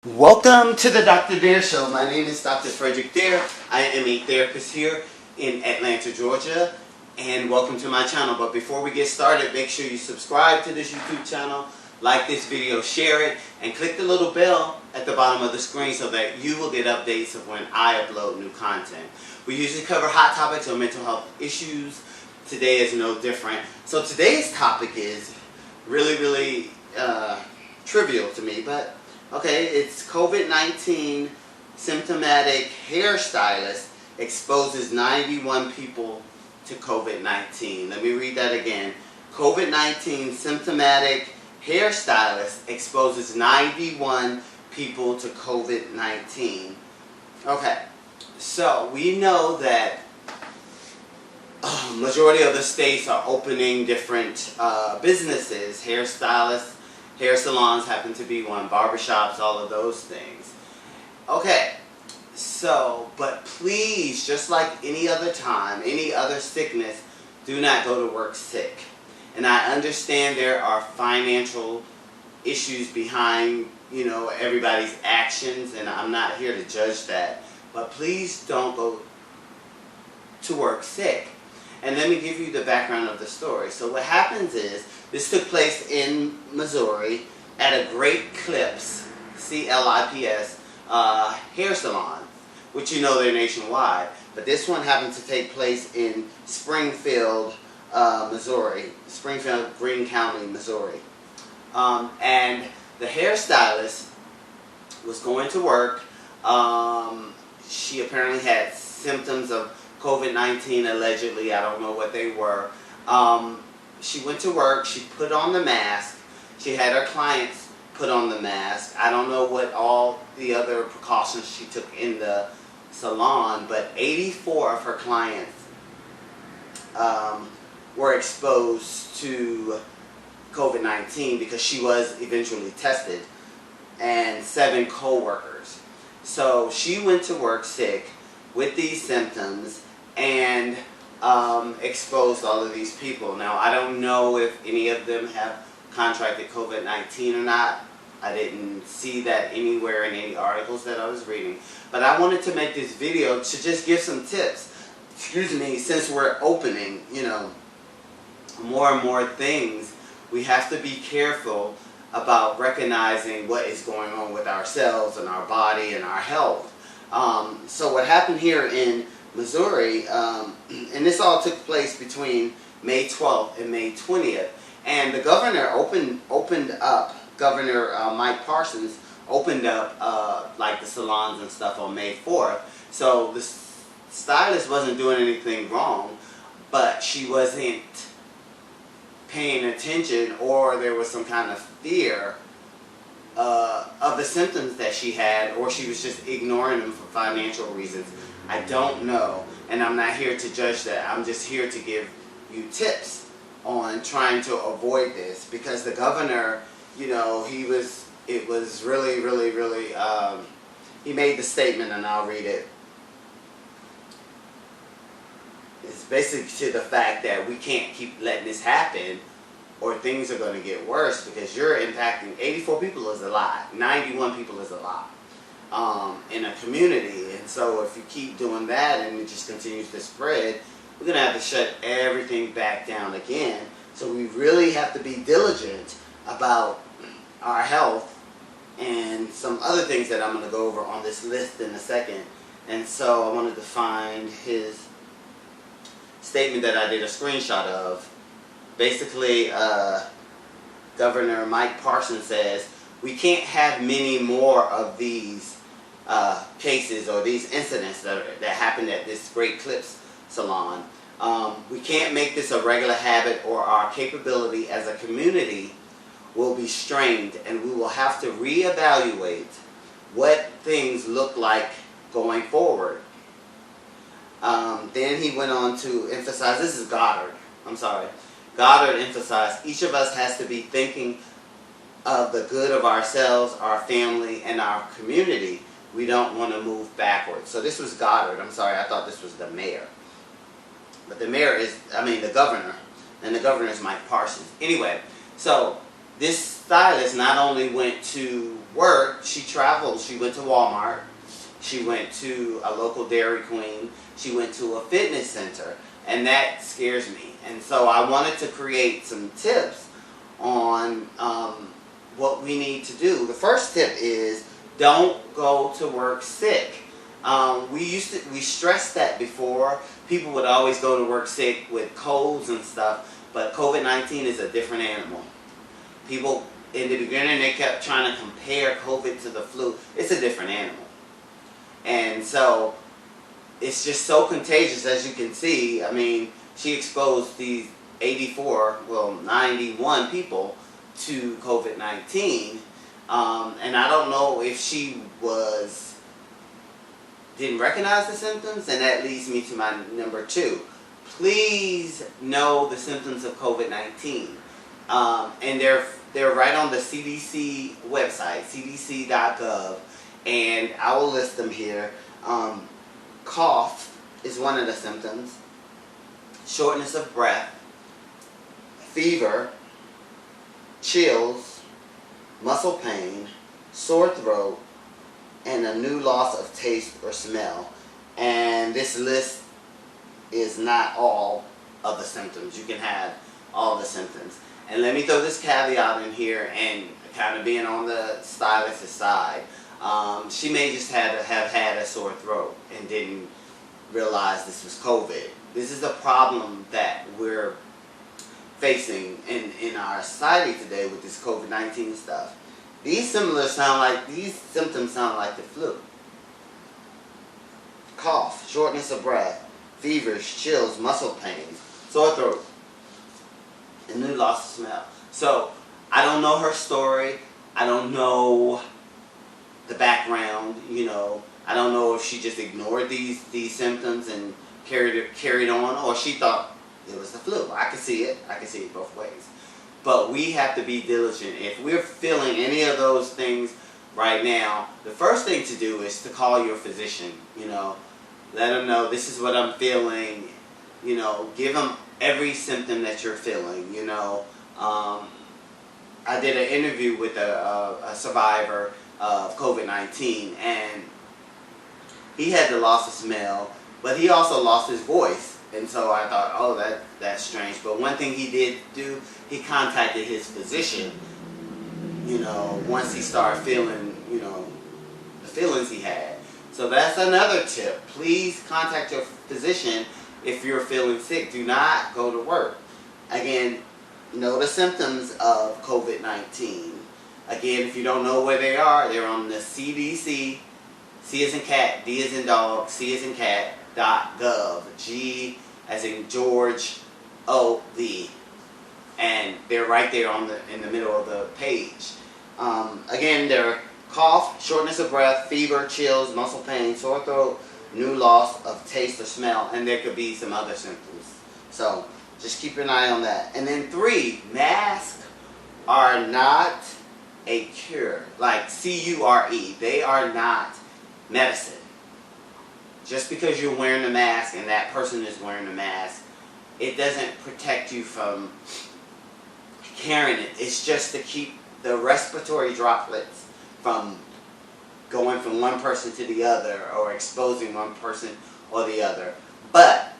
Welcome to the Dr. Dare Show. My name is Dr. Frederick Dare. I am a therapist here in Atlanta, Georgia, and welcome to my channel. But before we get started, make sure you subscribe to this YouTube channel, like this video, share it, and click the little bell at the bottom of the screen so that you will get updates of when I upload new content. We usually cover hot topics or mental health issues. Today is no different. So today's topic is really trivial to me, but okay, it's COVID-19 symptomatic hairstylist exposes 91 people to COVID-19. Let me read that again. COVID-19 symptomatic hairstylist exposes 91 people to COVID-19. Okay, so we know that majority of the states are opening different businesses. Hairstylists, hair salons happen to be one, barbershops, all of those things. Okay, so, but please, just like any other time, any other sickness, do not go to work sick. And I understand there are financial issues behind, everybody's actions, and I'm not here to judge that. But please don't go to work sick. And let me give you the background of the story. So what happens is, this took place in Missouri at a Great Clips, C-L-I-P-S, hair salon, which they're nationwide. But this one happened to take place in Springfield, Missouri, Springfield, Greene County, Missouri. And the hairstylist was going to work. She apparently had symptoms of COVID-19 allegedly. I don't know what they were. She went to work. She put on the mask. She had her clients put on the mask. I don't know what all the other precautions she took in the salon, but 84 of her clients were exposed to COVID-19 because she was eventually tested, and 7 co-workers. So she went to work sick with these symptoms and exposed all of these people. Now, I don't know if any of them have contracted COVID-19 or not. I didn't see that anywhere in any articles that I was reading. But I wanted to make this video to just give some tips. Excuse me, since we're opening, more and more things, we have to be careful about recognizing what is going on with ourselves and our body and our health. So what happened here in Missouri, and this all took place between May 12th and May 20th, and the governor opened up, Governor Mike Parsons opened up like the salons and stuff on May 4th. So the stylist wasn't doing anything wrong, but she wasn't paying attention, or there was some kind of fear of the symptoms that she had, or she was just ignoring them for financial reasons. I don't know, and I'm not here to judge that. I'm just here to give you tips on trying to avoid this, because the governor, it was really, he made the statement, and I'll read it. It's basically to the fact that we can't keep letting this happen, or things are going to get worse, because you're impacting 84 people is a lot, 91 people is a lot in a community. And so if you keep doing that and it just continues to spread, we're going to have to shut everything back down again. So we really have to be diligent about our health and some other things that I'm going to go over on this list in a second. And so I wanted to find his statement that I did a screenshot of. Basically, Governor Mike Parsons says, we can't have many more of these cases or these incidents that happened at this Great Clips salon. We can't make this a regular habit, or our capability as a community will be strained, and we will have to reevaluate what things look like going forward. Then he went on to emphasize, this is Goddard, Goddard emphasized, each of us has to be thinking of the good of ourselves, our family, and our community. We don't want to move backwards. So this was Goddard. I'm sorry, I thought this was the mayor. But the mayor is, the governor. And the governor is Mike Parsons. Anyway, so this stylist not only went to work, she traveled. She went to Walmart. She went to a local Dairy Queen. She went to a fitness center. And that scares me. And so I wanted to create some tips on what we need to do. The first tip is don't go to work sick. We stressed that before. People would always go to work sick with colds and stuff, but COVID-19 is a different animal. People, in the beginning, they kept trying to compare COVID to the flu. It's a different animal. And so, it's just so contagious, as you can see. I mean, she exposed these 91 people to COVID-19. And I don't know if she didn't recognize the symptoms, and that leads me to my number 2. Please know the symptoms of COVID-19. And they're right on the CDC website, CDC.gov, and I will list them here. Cough is one of the symptoms. Shortness of breath, fever, chills, muscle pain, sore throat, and a new loss of taste or smell. And this list is not all of the symptoms. You can have all the symptoms. And let me throw this caveat in here, and kind of being on the stylist's side. She may just have had a sore throat and didn't realize this was COVID. This is a problem that we're facing in our society today with this COVID-19 stuff. These symptoms sound like the flu. Cough, shortness of breath, fevers, chills, muscle pains, sore throat, and new loss of smell. So, I don't know her story. I don't know the background, I don't know if she just ignored these symptoms and carried on, or she thought it was the flu. I can see it both ways. But we have to be diligent. If we're feeling any of those things right now, the first thing to do is to call your physician. Let them know this is what I'm feeling. Give them every symptom that you're feeling. I did an interview with a survivor of COVID-19, and he had the loss of smell, but he also lost his voice. And so I thought, oh, that's strange. But one thing he did do, he contacted his physician, once he started feeling, the feelings he had. So that's another tip. Please contact your physician if you're feeling sick. Do not go to work. Again, know the symptoms of COVID-19. Again, if you don't know where they are, they're on the CDC, C as in cat, D as in dog, C as in cat, .gov, G as in George, O-V, and they're right there in the middle of the page. Again, they're cough, shortness of breath, fever, chills, muscle pain, sore throat, new loss of taste or smell, and there could be some other symptoms. So just keep an eye on that. And then 3, masks are not a cure, like C-U-R-E. They are not medicine. Just because you're wearing a mask and that person is wearing a mask, it doesn't protect you from carrying it. It's just to keep the respiratory droplets from going from one person to the other or exposing one person or the other. But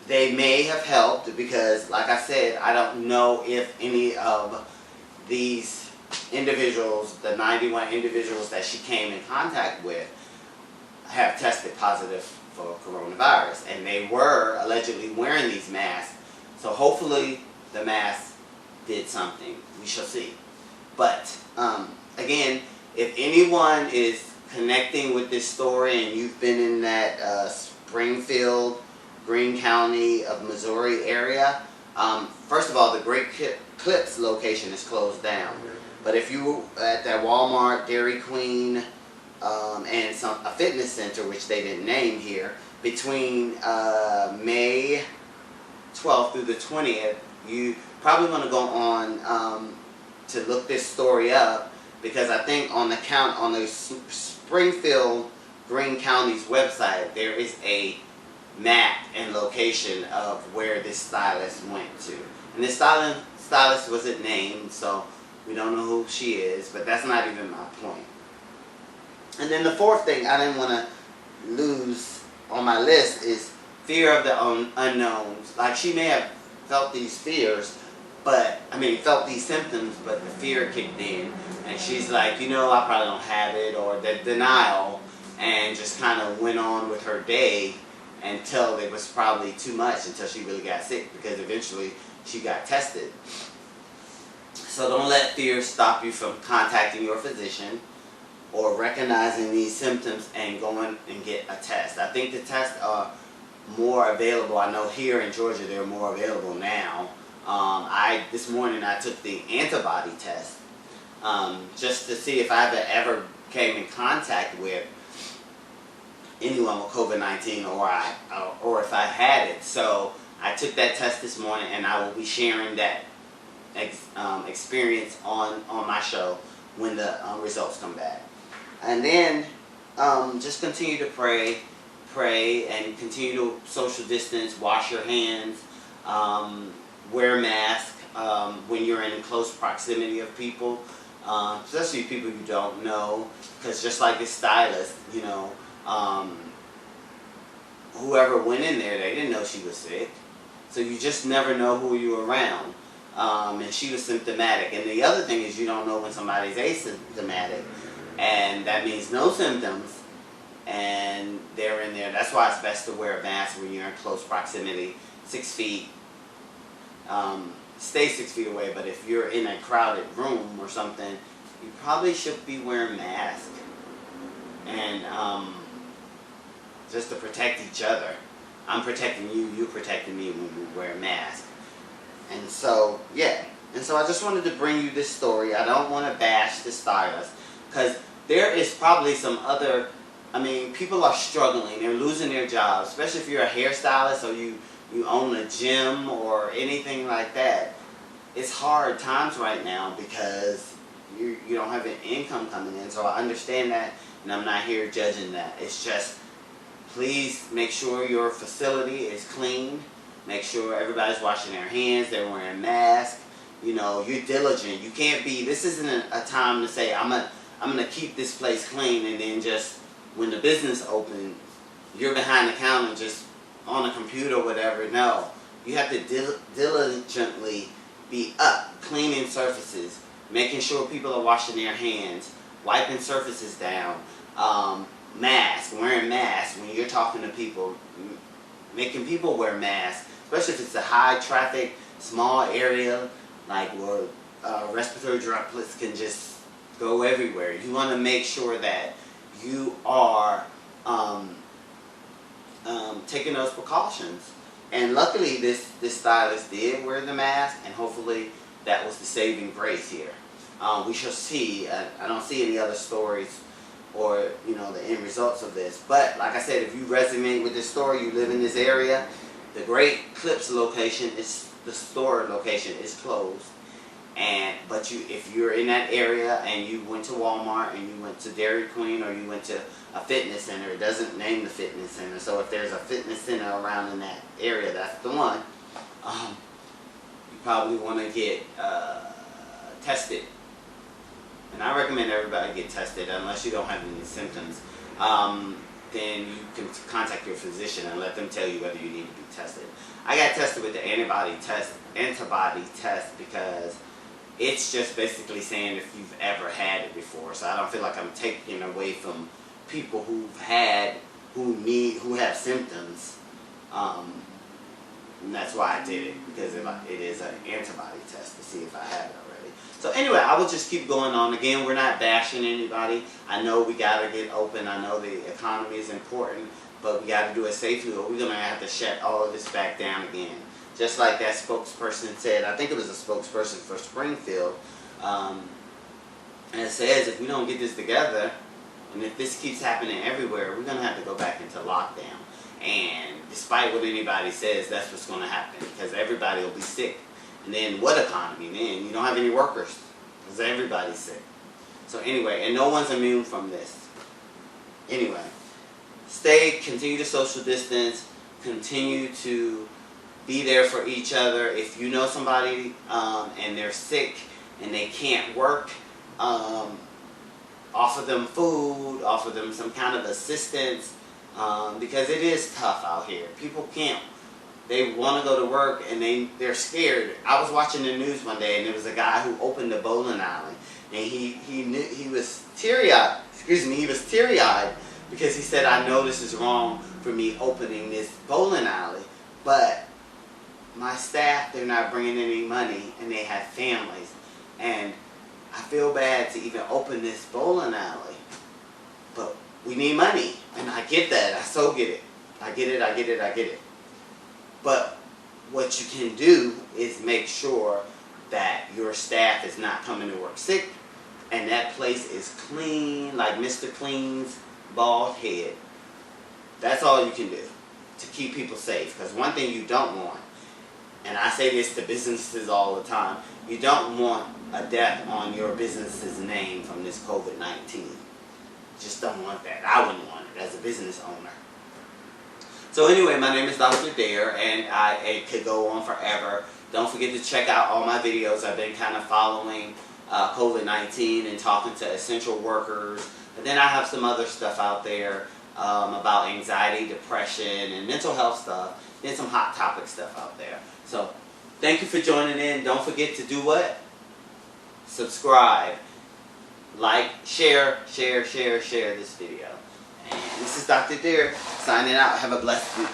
they may have helped because, like I said, I don't know if any of these individuals, the 91 individuals that she came in contact with, have tested positive for coronavirus, and they were allegedly wearing these masks. So hopefully the mask did something. We shall see. But again, if anyone is connecting with this story and you've been in that Springfield, Greene County of Missouri area, first of all, the Great Clips location is closed down. But if you were at that Walmart, Dairy Queen, and a fitness center, which they didn't name here, between May 12th through the 20th, you probably want to go on to look this story up, because I think on the Springfield, Greene County's website, there is a map and location of where this stylist went to. And this stylist wasn't named, so We don't know who she is, but that's not even my point. And then the fourth thing I didn't want to lose on my list is fear of the unknowns. Like, she may have felt these fears, felt these symptoms, but the fear kicked in. And she's like, you know, I probably don't have it, or the denial, and just kind of went on with her day until it was probably too much, until she really got sick, because eventually she got tested. So don't let fear stop you from contacting your physician or recognizing these symptoms and going and get a test. I think the tests are more available. I know here in Georgia they're more available now. This morning I took the antibody test just to see if I ever came in contact with anyone with COVID-19 or if I had it. So I took that test this morning, and I will be sharing that experience on my show when the results come back. And then just continue to pray, and continue to social distance, wash your hands, wear a mask when you're in close proximity of people, especially people you don't know, because just like this stylist, you know, whoever went in there, they didn't know she was sick. So you just never know who you're around. And she was symptomatic. And the other thing is, you don't know when somebody's asymptomatic, and that means no symptoms, and they're in there. That's why it's best to wear a mask when you're in close proximity, 6 feet. Stay 6 feet away, but if you're in a crowded room or something, you probably should be wearing a mask. And just to protect each other. I'm protecting you, you're protecting me when we wear a mask. And so, yeah. And so I just wanted to bring you this story. I don't want to bash the stylist, because there is probably some other, people are struggling. They're losing their jobs, especially if you're a hairstylist or you own a gym or anything like that. It's hard times right now because you don't have an income coming in. So I understand that, and I'm not here judging that. It's just, please make sure your facility is clean. Make sure everybody's washing their hands, they're wearing masks. You know, you're diligent. You can't be, this isn't a time to say, I'm gonna keep this place clean, and then just when the business opens, you're behind the counter just on a computer or whatever. No, you have to diligently be up, cleaning surfaces, making sure people are washing their hands, wiping surfaces down, wearing masks when you're talking to people, making people wear masks, especially if it's a high traffic, small area, like where respiratory droplets can just go everywhere. You want to make sure that you are taking those precautions. And luckily this stylist did wear the mask, and hopefully that was the saving grace here. We shall see. I don't see any other stories or the end results of this. But like I said, if you resonate with this story, you live in this area, the Great Clips location, the store location is closed. But if you're in that area and you went to Walmart and you went to Dairy Queen or you went to a fitness center, it doesn't name the fitness center. So if there's a fitness center around in that area, that's the one. You probably want to get tested. And I recommend everybody get tested unless you don't have any symptoms. Then you can contact your physician and let them tell you whether you need to be tested. I got tested with the antibody test because it's just basically saying if you've ever had it before. So I don't feel like I'm taking away from people who have symptoms. And that's why I did it, because it is an antibody test to see if I have it already. So anyway, I will just keep going on. Again, we're not bashing anybody. I know we got to get open. I know the economy is important, but we got to do it safely, or we're going to have to shut all of this back down again. Just like that spokesperson said, I think it was a spokesperson for Springfield, and it says if we don't get this together, and if this keeps happening everywhere, we're going to have to go back into lockdown. And despite what anybody says, that's what's going to happen, because everybody will be sick. And then what economy? Then you don't have any workers, because everybody's sick. So anyway, and no one's immune from this. Anyway, continue to social distance, continue to be there for each other. If you know somebody and they're sick and they can't work, offer them food, offer them some kind of assistance, because it is tough out here. People can't, they want to go to work and they're scared. I was watching the news one day and there was a guy who opened a bowling alley, and he was teary-eyed, he was teary-eyed because he said, I know this is wrong for me opening this bowling alley, but my staff, they're not bringing any money and they have families, and I feel bad to even open this bowling alley, but we need money. And I get that. I so get it. I get it. But what you can do is make sure that your staff is not coming to work sick and that place is clean, like Mr. Clean's bald head. That's all you can do to keep people safe. Because one thing you don't want, and I say this to businesses all the time, you don't want a death on your business's name from this COVID-19. Just don't want that. I wouldn't want it as a business owner. So anyway, my name is Dr. Dare, and it could go on forever. Don't forget to check out all my videos. I've been kind of following COVID-19 and talking to essential workers. And then I have some other stuff out there about anxiety, depression, and mental health stuff. Then some hot topic stuff out there. So thank you for joining in. Don't forget to do what? Subscribe, like, share this video. And this is Dr. Dare signing out. Have a blessed week.